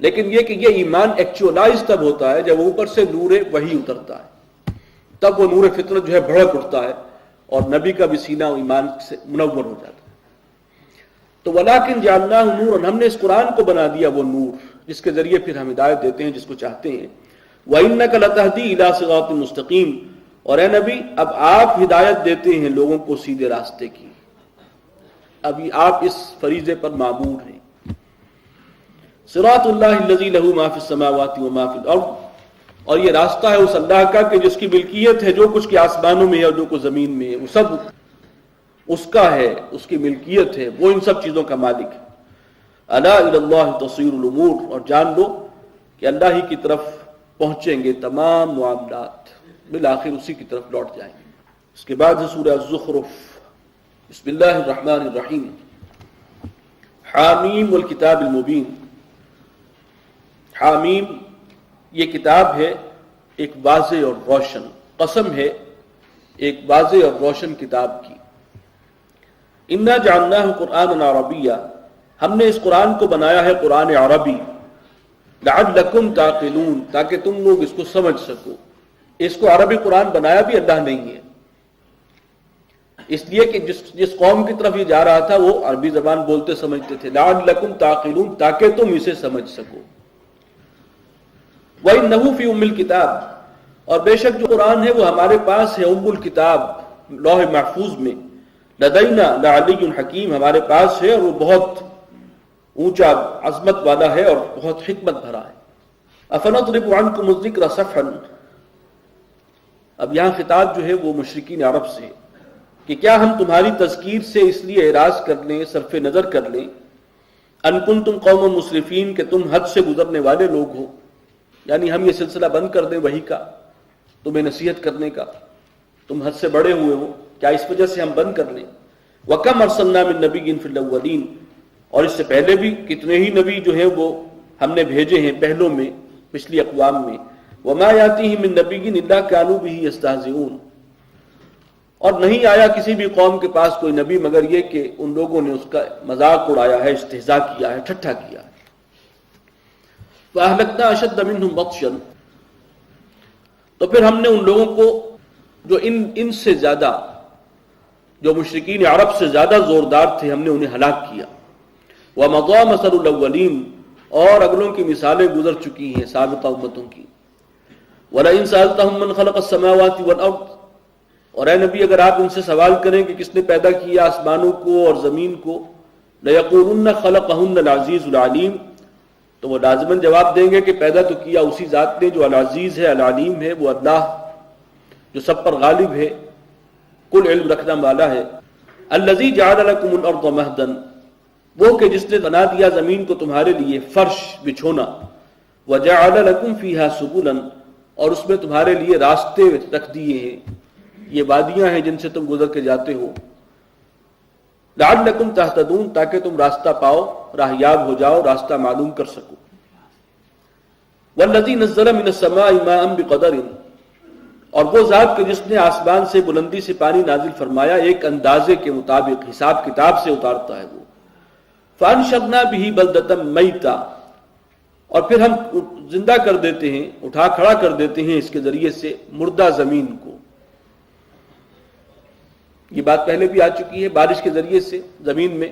لیکن یہ کہ یہ ایمان ایکچولائز تب ہوتا ہے جب اوپر سے نور وحی اترتا ہے، تب وہ نور فطرت جو ہے بھڑک اٹھتا ہے اور نبی کا بھی سینہ ایمان سے منور ہو جاتا ہے۔ تو وَلَٰكِنْ جَعَلْنَاهُ نُورًا، ہم نے اس قرآن کو بنا دیا وہ نور جس کے ذریعے پھر ہم ہدایت دیتے ہیں جس کو چاہتے ہیں۔ وَإِنَّكَ لَتَهْدِي إِلَىٰ صِرَاطٍ مُسْتَقِيمٍ، اور اے نبی اب آپ ہدایت دیتے ہیں لوگوں کو سیدھے راستے کی، ابھی آپ اس فریضے پر مامور ہیں۔ صراط اللہ الذی لہ ما فی السماوات و ما فی الارض، اور یہ راستہ ہے اس اللہ کا کہ جس کی ملکیت ہے جو کچھ کے آسمانوں میں ہے اور جو کچھ زمین میں ہے، وہ سب اس کا ہے، اس کی ملکیت ہے، وہ ان سب چیزوں کا مالک ہے۔ الا الی اللہ تصیر الامور، اور جان لو کہ اللہ ہی کی طرف پہنچیں گے تمام معاملات، بالآخر اسی کی طرف لوٹ جائیں گے۔ اس کے بعد ہے سورہ الزخرف۔ بسم اللہ الرحمن الرحیم۔ حامیم والکتاب المبین۔ حامیم یہ کتاب ہے ایک واضح اور روشن، قسم ہے ایک واضح اور روشن کتاب کی۔ انا جعلناہ قرآنا عربیا، ہم نے اس قرآن کو بنایا ہے قرآن عربی، لعلکم تعقلون، تاکہ تم لوگ اس کو سمجھ سکو۔ اس کو عربی قرآن بنایا بھی اللہ نہیں ہے، اس لیے کہ جس قوم کی طرف یہ جا رہا تھا وہ عربی زبان بولتے سمجھتے تھے، لعلکم تعقلون، تاکہ تم اسے سمجھ سکو۔ وَإِنَّهُ فِي أُمِّ الْكِتَابِ، اور بے شک جو قرآن ہے وہ ہمارے پاس ہے ام الکتاب، لوح محفوظ میں، لدینا لعلی حکیم، ہمارے پاس ہے اور وہ بہت اونچا عظمت والا ہے اور بہت حکمت بھرا ہے۔ أَفَنَضْرِبُ عَنْكُمُ الذِّكْرَ صَفْحًا، اب یہاں خطاب جو ہے وہ مشرکین عرب سے ہے کہ کیا ہم تمہاری تذکیر سے اس لیے اعراض کر لیں، صرف نظر کر لیں، ان کنتم قوم مسرفین، کہ تم حد سے گزرنے والے لوگ ہو، یعنی ہم یہ سلسلہ بند کر دیں وحی کا، تمہیں نصیحت کرنے کا، تم حد سے بڑے ہوئے ہو، کیا اس وجہ سے ہم بند کر لیں؟ وَكَمْ أَرْسَلْنَا مِن نَبِيٍّ فِي الْأَوَّلِينَ، اور اس سے پہلے بھی کتنے ہی نبی جو ہیں وہ ہم نے بھیجے ہیں پہلوں میں، پچھلی اقوام میں۔ وَمَا يَأْتِيهِم مِّن نَبِيٍّ إِلَّا كَانُوا بِهِ يَسْتَهْزِئُونَ، اور نہیں آیا کسی بھی قوم کے پاس کوئی نبی مگر یہ کہ ان لوگوں نے اس کا مذاق اڑایا ہے، استہزاء کیا ہے، ٹھٹھا کیا ہے۔ فَأَهْلَكْنَا أَشَدَّ مِنْهُمْ بَطْشًا، تو پھر ہم نے ان لوگوں کو جو ان سے زیادہ، جو مشرکین عرب سے زیادہ زوردار تھے، ہم نے انہیں ہلاک کیا۔ وَمَضَىٰ مَثَلُ الْأَوَّلِينَ، اور اگلوں کی مثالیں گزر چکی ہیں سابقہ امتوں کی۔ وَلَئِن سَأَلْتَهُم مَّنْ خَلَقَ السَّمَاوَاتِ وَالْأَرْضَ، اور اے نبی اگر آپ ان سے سوال کریں کہ کس نے پیدا کیا آسمانوں کو اور زمین کو، لَيَقُولُنَّ خَلَقَهُنَّ الْعَزِيزُ الْعَلِيمُ، تو وہ لازماً جواب دیں گے کہ پیدا تو کیا اسی ذات نے جو العزیز ہے، العلیم ہے، وہ اللہ جو سب پر غالب ہے، کل علم رکھنا والا ہے۔ الذی جعل لکم الارض مہدا، وہ کہ جس نے بنا دیا زمین کو تمہارے لیے فرش بچھونا، وجعل لکم فیہا سبلا، اور اس میں تمہارے لیے راستے رکھ دیے ہیں، یہ وادیاں ہیں جن سے تم گزر کے جاتے ہو، لعلکم تہتدون، تاکہ تم راستہ پاؤ، راہیاب ہو جاؤ، راستہ معلوم کر سکو۔ والذی نزل من السماء ماء بقدر، اور وہ ذات کہ جس نے آسمان سے بلندی سے پانی نازل فرمایا ایک اندازے کے مطابق، حساب کتاب سے اتارتا ہے وہ۔ فانشرنا به بلدۃ میتا، اور پھر ہم زندہ کر دیتے ہیں، اٹھا کھڑا کر دیتے ہیں اس کے ذریعے سے مردہ زمین کو۔ یہ بات پہلے بھی آ چکی ہے، بارش کے ذریعے سے زمین میں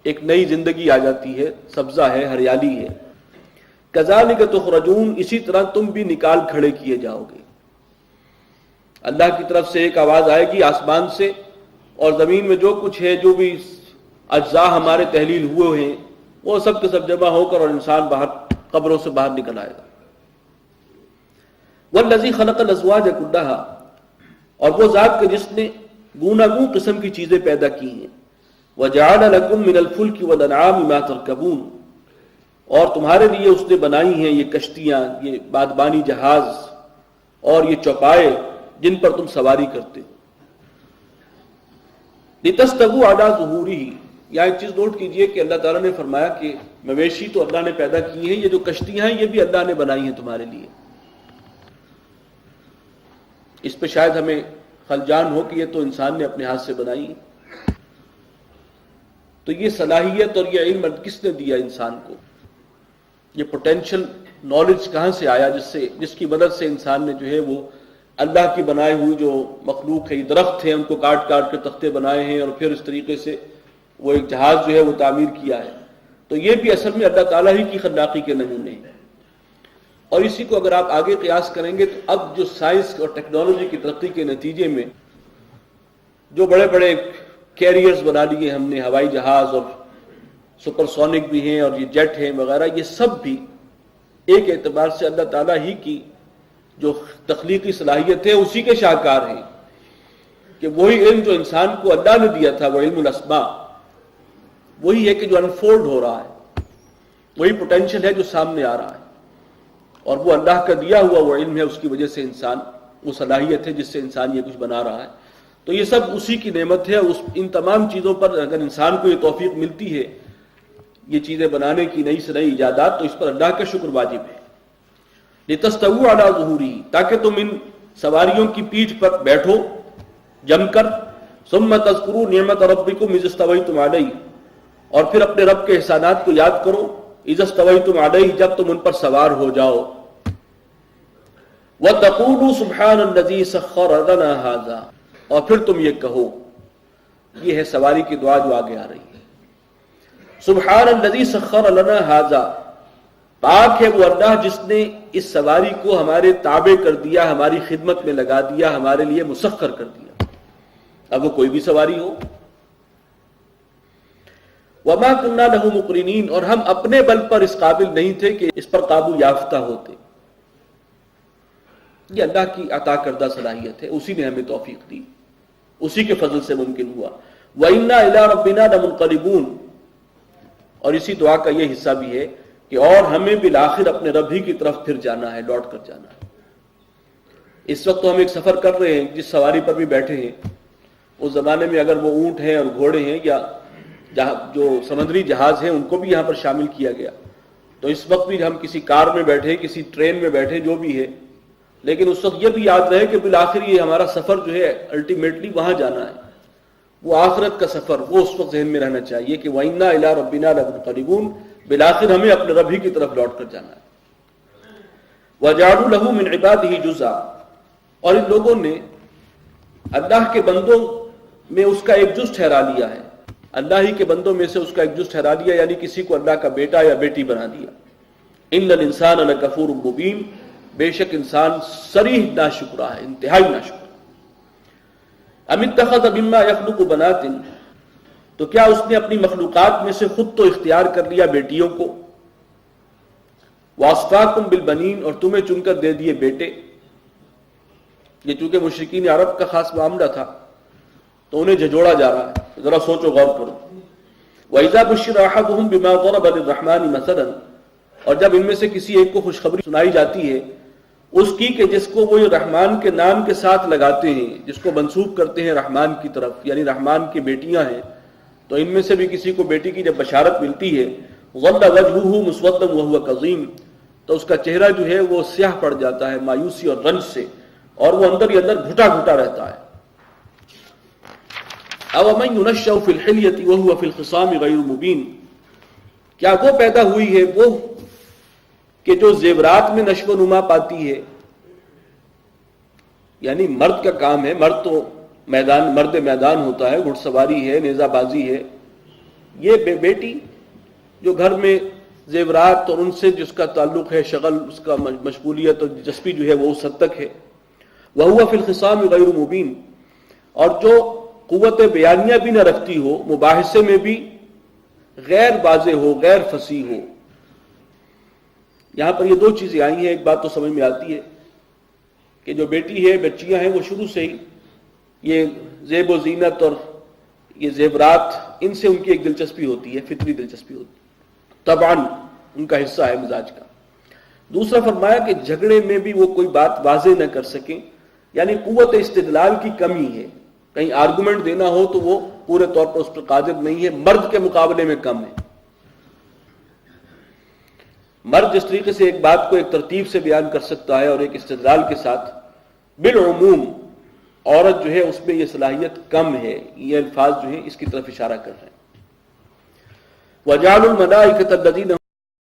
ایک نئی زندگی آ جاتی ہے، سبزہ ہے، ہریالی ہے۔ کذالک تخرجون، اسی طرح تم بھی نکال کھڑے کیے جاؤ گے۔ اللہ کی طرف سے ایک آواز آئے گی آسمان سے، اور زمین میں جو کچھ ہے، جو بھی اجزاء ہمارے تحلیل ہوئے ہیں، وہ سب کے سب جمع ہو کر اور انسان باہر قبروں سے باہر نکل آئے گا۔ والذی خلق الازواج کلھا، اور وہ ذات کہ جس نے گوناگوں قسم کی چیزیں پیدا کی ہیں، وجعل لکم من الفلک والانعام ما ترکبون، اور تمہارے لیے اس نے بنائی ہیں یہ کشتیاں، یہ بادبانی جہاز اور یہ چوپائے جن پر تم سواری کرتے ہو۔ لتستووا علی ظہورہ، یہاں ایک چیز نوٹ کیجئے کہ اللہ تعالیٰ نے فرمایا کہ مویشی تو اللہ نے پیدا کی ہیں، یہ جو کشتیاں ہیں یہ بھی اللہ نے بنائی ہیں تمہارے لیے۔ اس پہ شاید ہمیں خلجان ہو کہ یہ تو انسان نے اپنے ہاتھ سے بنائی ہے، تو یہ صلاحیت اور یہ علم کس نے دیا انسان کو؟ یہ پوٹینشل نالج کہاں سے آیا جس کی مدد سے انسان نے جو ہے وہ اللہ کی بنائے ہوئی جو مخلوق ہے، یہ درخت ہیں، ان کو کاٹ کاٹ کے تختے بنائے ہیں اور پھر اس طریقے سے وہ ایک جہاز جو ہے وہ تعمیر کیا ہے. تو یہ بھی اصل میں اللہ تعالیٰ ہی کی خلاقی کے نمونے ہیں. اور اسی کو اگر آپ آگے قیاس کریں گے تو اب جو سائنس اور ٹیکنالوجی کی ترقی کے نتیجے میں جو بڑے بڑے کیریئرز بنا لیے ہم نے، ہوائی جہاز اور سپر سونک بھی ہیں اور یہ جیٹ ہیں وغیرہ، یہ سب بھی ایک اعتبار سے اللہ تعالیٰ ہی کی جو تخلیقی صلاحیت ہے اسی کے شاہکار ہیں، کہ وہی علم جو انسان کو اللہ نے دیا تھا، وہ علم الاسماء، وہی ہے کہ جو انفولڈ ہو رہا ہے، وہی پوٹینشل ہے جو سامنے آ رہا ہے، اور وہ اللہ کا دیا ہوا وہ علم ہے، اس کی وجہ سے انسان، وہ صلاحیت ہے جس سے انسان یہ کچھ بنا رہا ہے. تو یہ سب اسی کی نعمت ہے. ان تمام چیزوں پر اگر انسان کو یہ توفیق ملتی ہے یہ چیزیں بنانے کی، نئی سے نئی ایجادات، تو اس پر اللہ کا شکر واجب ہے. لِتَسْتَوُوا عَلَىٰ ظُهُورِهِ، تاکہ تم ان سواریوں کی پیٹھ پر بیٹھو جم کر. ثُمَّ تَذْكُرُوا نِعْمَةَ رَبِّكُمْ إِذِ اسْتَوَيْتُمْ عَلَيْهِ، اور پھر اپنے رب کے احسانات کو یاد کرو. إِذِ اسْتَوَيْتُمْ عَلَيْهِ، جب تم ان پر سوار ہو جاؤ. وَتَقُولُوا سُبْحَانَ الَّذِي سَخَّرَ لَنَا هَٰذَا، اور پھر تم یہ کہو، یہ ہے سواری کی دعا جو آگے آ رہی ہے. سبحان الذی سخر لنا ھذا، پاک ہے وہ اللہ جس نے اس سواری کو ہمارے تابع کر دیا، ہماری خدمت میں لگا دیا، ہمارے لیے مسخر کر دیا. اب وہ کوئی بھی سواری ہو. وما كنا له مقرنین، اور ہم اپنے بل پر اس قابل نہیں تھے کہ اس پر قابو یافتہ ہوتے. یہ اللہ کی عطا کردہ صلاحیت ہے، اسی نے ہمیں توفیق دی، اسی کے فضل سے ممکن ہوا. وَإِنَّا إِلَىٰ رَبِّنَا لَمُنقَلِبُونَ، اور اسی دعا کا یہ حصہ بھی ہے کہ اور ہمیں بالآخر اپنے رب ہی کی طرف پھر جانا ہے، لوٹ کر جانا ہے. اس وقت تو ہم ایک سفر کر رہے ہیں، جس سواری پر بھی بیٹھے ہیں، اس زمانے میں اگر وہ اونٹ ہیں اور گھوڑے ہیں یا جو سمندری جہاز ہیں ان کو بھی یہاں پر شامل کیا گیا، تو اس وقت بھی ہم کسی کار میں بیٹھے، کسی ٹرین میں بیٹھے، جو بھی ہے، لیکن اس وقت یہ بھی یاد رہے کہ بالآخر یہ ہمارا سفر جو ہے الٹیمیٹلی وہاں جانا ہے، وہ آخرت کا سفر، وہ اس وقت ذہن میں رہنا چاہیے کہ وَإِنَّا إِلَىٰ رَبِّنَا لَمُنقَلِبُونَ، بالآخر ہمیں اپنے رب ہی کی طرف لوٹ کر جانا ہے. وَجَعَلُوا لَهُ مِنْ عِبَادِهِ جُزْءًا، اور ان لوگوں نے اللہ کے بندوں میں اس کا ایک جز ٹھہرا لیا ہے، اللہ ہی کے بندوں میں سے اس کا ایک جز ٹھہرا لیا، یعنی کسی کو اللہ کا بیٹا یا بیٹی بنا دیا. إِنَّ الْإِنسَانَ لَكَفُورٌ مُبِينٌ، بے شک انسان صریح ناشکرا ہے، انتہائی ناشکرا. ام اتخذ مما یخلق بنات، تو کیا اس نے اپنی مخلوقات میں سے خود تو اختیار کر لیا بیٹیوں کو. واصفاکم بالبنین، اور تمہیں چن کر دے دیے بیٹے. یہ چونکہ مشرکین عرب کا خاص معاملہ تھا تو انہیں جھجوڑا جا رہا ہے، ذرا سوچو غور کرو. وَإِذَا بُشِّرَ أَحَدُهُم بِمَا ضَرَبَ لِلرَّحْمَنِ مَثَلًا، اور جب ان میں سے کسی ایک کو خوشخبری سنائی جاتی ہے اس کی کہ جس کو وہ رحمان کے نام کے ساتھ لگاتے ہیں، جس کو منسوب کرتے ہیں رحمان کی طرف، یعنی رحمان کی بیٹیاں ہیں، تو ان میں سے بھی کسی کو بیٹی کی جب بشارت ملتی ہے، ظل وجهه مسودا وهو كظيم، تو اس کا چہرہ جو ہے وہ سیاہ پڑ جاتا ہے مایوسی اور رنج سے، اور وہ اندر ہی اندر گھٹا گھٹا رہتا ہے. او من ينشأ في الحلیة وهو في الخصام غیر مبین، کیا وہ پیدا ہوئی ہے وہ کہ جو زیورات میں نشو و نما پاتی ہے، یعنی مرد کا کام ہے، مرد تو مرد میدان ہوتا ہے، گھڑ سواری ہے، نیزہ بازی ہے. یہ بیٹی جو گھر میں زیورات اور ان سے جس کا تعلق ہے، شغل، اس کا مشغولیت اور دلچسپی جو ہے وہ اس حد تک ہے. وَهُوَ فِي الْخِصَامِ غَيْرُ مُبِينٍ، اور جو قوت بیانیہ بھی نہ رکھتی ہو، مباحثے میں بھی غیر واضح ہو، غیر فصیح ہو. یہاں پر یہ دو چیزیں آئی ہیں. ایک بات تو سمجھ میں آتی ہے کہ جو بیٹی ہے، بچیاں ہیں، وہ شروع سے ہی یہ زیب و زینت اور یہ زیورات، ان سے ان کی ایک دلچسپی ہوتی ہے، فطری دلچسپی ہوتی ہے، طبعاً ان کا حصہ ہے مزاج کا. دوسرا فرمایا کہ جھگڑے میں بھی وہ کوئی بات واضح نہ کر سکیں، یعنی قوت استدلال کی کمی ہے. کہیں آرگومنٹ دینا ہو تو وہ پورے طور پر اس پر قادر نہیں ہے، مرد کے مقابلے میں کم ہے. مرد جس طریقے سے ایک بات کو ایک ترتیب سے بیان کر سکتا ہے اور ایک استدلال کے ساتھ، بالعموم عورت جو ہے اس میں یہ صلاحیت کم ہے. یہ الفاظ جو ہیں اس کی طرف اشارہ کر رہے ہیں. وَجَعَلُوا الْمَلَائِكَةَ الَّذِينَ